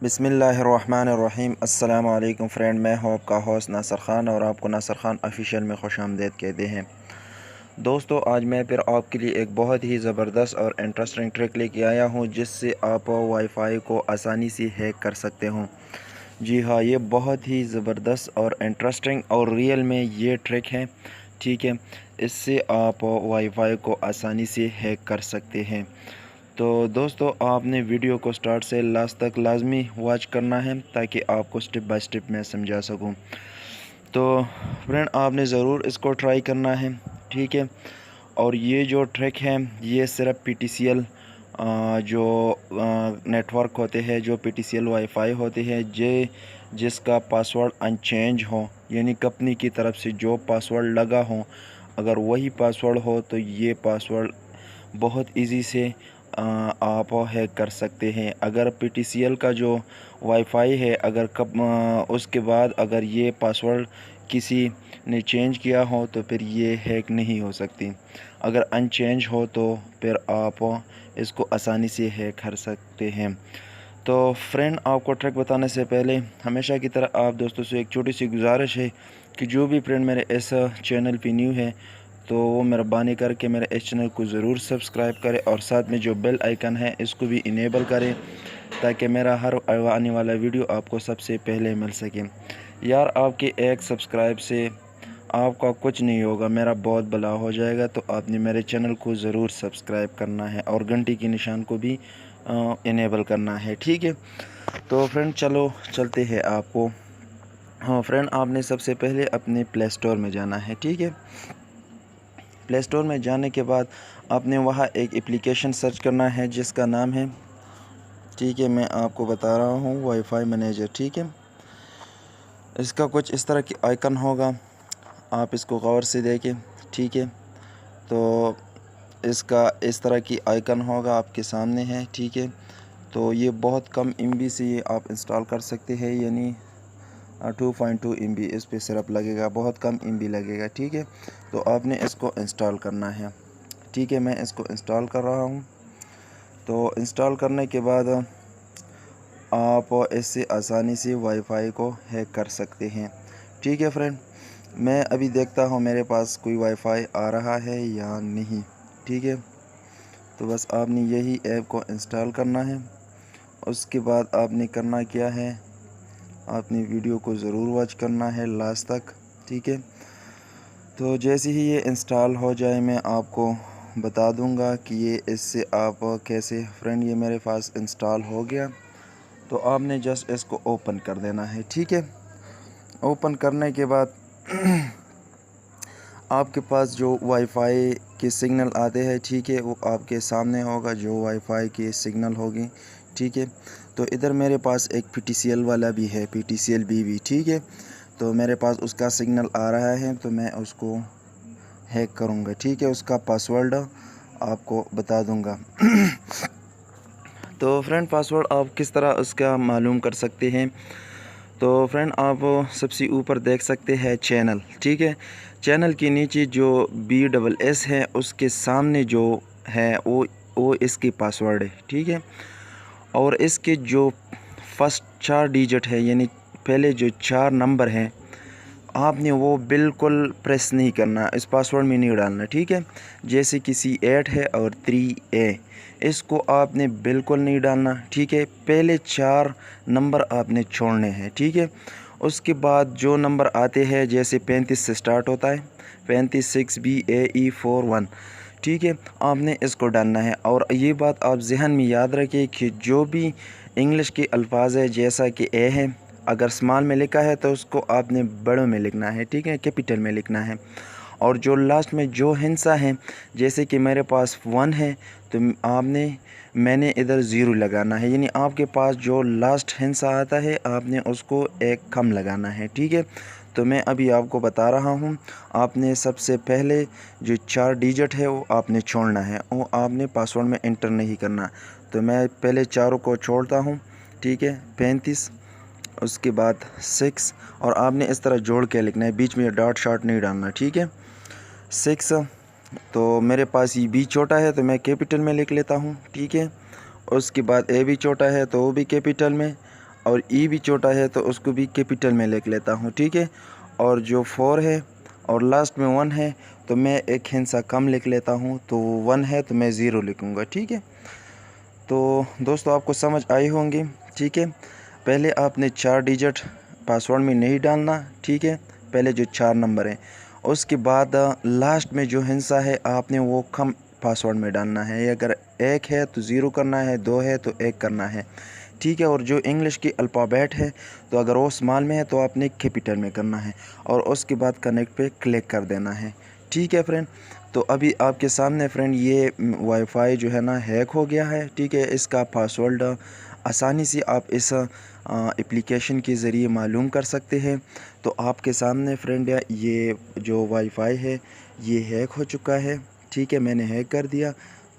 बिस्मिल्लाहिर्रहमानिर्रहीम। अस्सलाम वालेकुम फ्रेंड, मैं हूं आपका होस्ट नासर ख़ान और आपको नासर ख़ान ऑफिशियल में खुश आमदीद कहते हैं। दोस्तों, आज मैं फिर आपके लिए एक बहुत ही ज़बरदस्त और इंटरेस्टिंग ट्रिक लेके आया हूं जिससे आप वाईफाई को आसानी से हैक कर सकते हो। जी हाँ, ये बहुत ही ज़बरदस्त और इंटरेस्टिंग और रियल में ये ट्रिक है। ठीक है, इससे आप वाईफाई को आसानी से हैक कर सकते हैं। तो दोस्तों, आपने वीडियो को स्टार्ट से लास्ट तक लाजमी वॉच करना है ताकि आपको स्टेप बाय स्टेप मैं समझा सकूं। तो फ्रेंड, आपने ज़रूर इसको ट्राई करना है। ठीक है, और ये जो ट्रिक है ये सिर्फ PTCL जो नेटवर्क होते हैं, जो PTCL वाईफाई होते हैं, जिसका पासवर्ड अनचेंज हो, यानी कंपनी की तरफ से जो पासवर्ड लगा हो, अगर वही पासवर्ड हो तो ये पासवर्ड बहुत इजी से आप हैक कर सकते हैं। अगर PTCL का जो वाईफाई है, अगर उसके बाद अगर ये पासवर्ड किसी ने चेंज किया हो तो फिर ये हैक नहीं हो सकती। अगर अनचेंज हो तो फिर आप इसको आसानी से हैक कर सकते हैं। तो फ्रेंड, आपको ट्रिक बताने से पहले हमेशा की तरह आप दोस्तों से एक छोटी सी गुजारिश है कि जो भी फ्रेंड मेरे इस चैनल पे न्यू है तो वो मेहरबानी करके मेरे इस चैनल को ज़रूर सब्सक्राइब करें और साथ में जो बेल आइकन है इसको भी इनेबल करें ताकि मेरा हर आने वाला वीडियो आपको सबसे पहले मिल सके। यार, आपके एक सब्सक्राइब से आपका कुछ नहीं होगा, मेरा बहुत भला हो जाएगा। तो आपने मेरे चैनल को ज़रूर सब्सक्राइब करना है और घंटी की निशान को भी इनेबल करना है। ठीक है, तो फ्रेंड चलो चलते हैं आपको। हाँ फ्रेंड, आपने सबसे पहले अपने प्ले स्टोर में जाना है। ठीक है, प्ले स्टोर में जाने के बाद आपने वहाँ एक एप्लीकेशन सर्च करना है जिसका नाम है, ठीक है, मैं आपको बता रहा हूँ, वाईफाई मैनेजर। ठीक है, इसका कुछ इस तरह की आइकन होगा, आप इसको गौर से देखें। ठीक है, तो इसका इस तरह की आइकन होगा आपके सामने है। ठीक है, तो ये बहुत कम MB से ये आप इंस्टॉल कर सकते हैं, यानी 2.2 MB इस पे सिर्फ लगेगा, बहुत कम MB लगेगा। ठीक है, तो आपने इसको इंस्टॉल करना है। ठीक है, मैं इसको इंस्टॉल कर रहा हूँ। तो इंस्टॉल करने के बाद आप इससे आसानी से वाईफाई को हैक कर सकते हैं। ठीक है फ्रेंड, मैं अभी देखता हूँ मेरे पास कोई वाईफाई आ रहा है या नहीं। ठीक है, तो बस आपने यही ऐप को इंस्टॉल करना है। उसके बाद आपने करना क्या है, आपने वीडियो को ज़रूर वॉच करना है लास्ट तक। ठीक है, तो जैसे ही ये इंस्टॉल हो जाए मैं आपको बता दूंगा कि ये इससे आप कैसे। फ्रेंड, ये मेरे पास इंस्टॉल हो गया, तो आपने जस्ट इसको ओपन कर देना है। ठीक है, ओपन करने के बाद आपके पास जो वाईफाई के सिग्नल आते हैं, ठीक है, वो आपके सामने होगा जो वाईफाई की सिग्नल होगी। ठीक है, तो इधर मेरे पास एक PTCL वाला भी है, PTCL BV। ठीक है, तो मेरे पास उसका सिग्नल आ रहा है, तो मैं उसको हैक करूँगा। ठीक है, उसका पासवर्ड आपको बता दूँगा। तो फ्रेंड, पासवर्ड आप किस तरह उसका मालूम कर सकते हैं? तो फ्रेंड, आप सबसे ऊपर देख सकते हैं चैनल। ठीक है, चैनल के नीचे जो BSS है उसके सामने जो है वो इसकी पासवर्ड है। ठीक है, और इसके जो फर्स्ट 4 डिजिट है, यानी पहले जो 4 नंबर हैं, आपने वो बिल्कुल प्रेस नहीं करना, इस पासवर्ड में नहीं डालना। ठीक है, जैसे कि C8 है और 3A, इसको आपने बिल्कुल नहीं डालना। ठीक है, पहले 4 नंबर आपने छोड़ने हैं। ठीक है, उसके बाद जो नंबर आते हैं, जैसे 35 से स्टार्ट होता है, 35 6BAE41। ठीक है, आपने इसको डालना है। और ये बात आप जहन में याद रखिए कि जो भी इंग्लिश के अल्फाज है, जैसा कि ए है, अगर स्मॉल में लिखा है तो उसको आपने बड़ों में लिखना है। ठीक है, कैपिटल में लिखना है। और जो लास्ट में जो हिंसा है, जैसे कि मेरे पास 1 है तो मैंने इधर 0 लगाना है, यानी आपके पास जो लास्ट हिंसा आता है आपने उसको एक कम लगाना है। ठीक है, तो मैं अभी आपको बता रहा हूँ। आपने सबसे पहले जो 4 डिजिट है वो आपने छोड़ना है, वो आपने पासवर्ड में इंटर नहीं करना। तो मैं पहले चारों को छोड़ता हूँ। ठीक है, 35, उसके बाद 6, और आपने इस तरह जोड़ के लिखना है, बीच में डॉट शॉट नहीं डालना। ठीक है, 6, तो मेरे पास ये B छोटा है तो मैं कैपिटल में लिख लेता हूँ। ठीक है, उसके बाद A भी छोटा है तो वो भी कैपिटल में, और ई भी छोटा है तो उसको भी कैपिटल में लिख लेता हूँ, ठीक है। और जो 4 है और लास्ट में 1 है तो मैं एक हिस्सा कम लिख लेता हूँ, तो 1 है तो मैं 0 लिखूँगा, ठीक है। तो दोस्तों आपको समझ आई होंगी, ठीक है। पहले आपने 4 डिजिट पासवर्ड में नहीं डालना, ठीक है, पहले जो 4 नंबर हैं। उसके बाद लास्ट में जो हिस्सा है आपने वो कम पासवर्ड में डालना है। अगर 1 है तो 0 करना है, 2 है तो 1 करना है, ठीक है। और जो इंग्लिश की अल्फ़ाबेट है तो अगर वो स्मॉल में है तो आपने कैपिटल में करना है और उसके बाद कनेक्ट पे क्लिक कर देना है, ठीक है फ्रेंड। तो अभी आपके सामने फ्रेंड ये वाईफाई जो है ना हैक हो गया है, ठीक है। इसका पासवर्ड आसानी से आप इस एप्लीकेशन के ज़रिए मालूम कर सकते हैं। तो आपके सामने फ्रेंड ये जो वाईफाई है ये हैक हो चुका है, ठीक है, मैंने हैक कर दिया।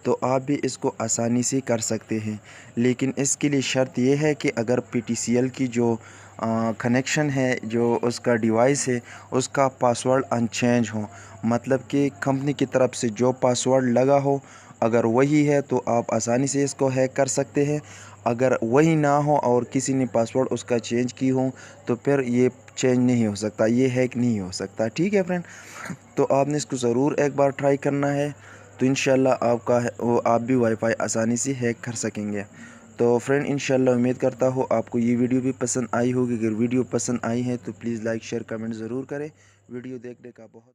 तो आप भी इसको आसानी से कर सकते हैं, लेकिन इसके लिए शर्त ये है कि अगर PTCL की जो कनेक्शन है, जो उसका डिवाइस है, उसका पासवर्ड अनचेंज हो, मतलब कि कंपनी की तरफ से जो पासवर्ड लगा हो अगर वही है तो आप आसानी से इसको हैक कर सकते हैं। अगर वही ना हो और किसी ने पासवर्ड उसका चेंज की हो तो फिर ये चेंज नहीं हो सकता, ये हैक नहीं हो सकता, ठीक है फ्रेंड। तो आपने इसको ज़रूर एक बार ट्राई करना है, तो इंशाल्लाह आपका वो आप भी वाईफाई आसानी से हैक कर सकेंगे। तो फ्रेंड इंशाल्लाह उम्मीद करता हूँ आपको ये वीडियो भी पसंद आई होगी। अगर वीडियो पसंद आई है तो प्लीज़ लाइक शेयर कमेंट ज़रूर करें। वीडियो देखने का बहुत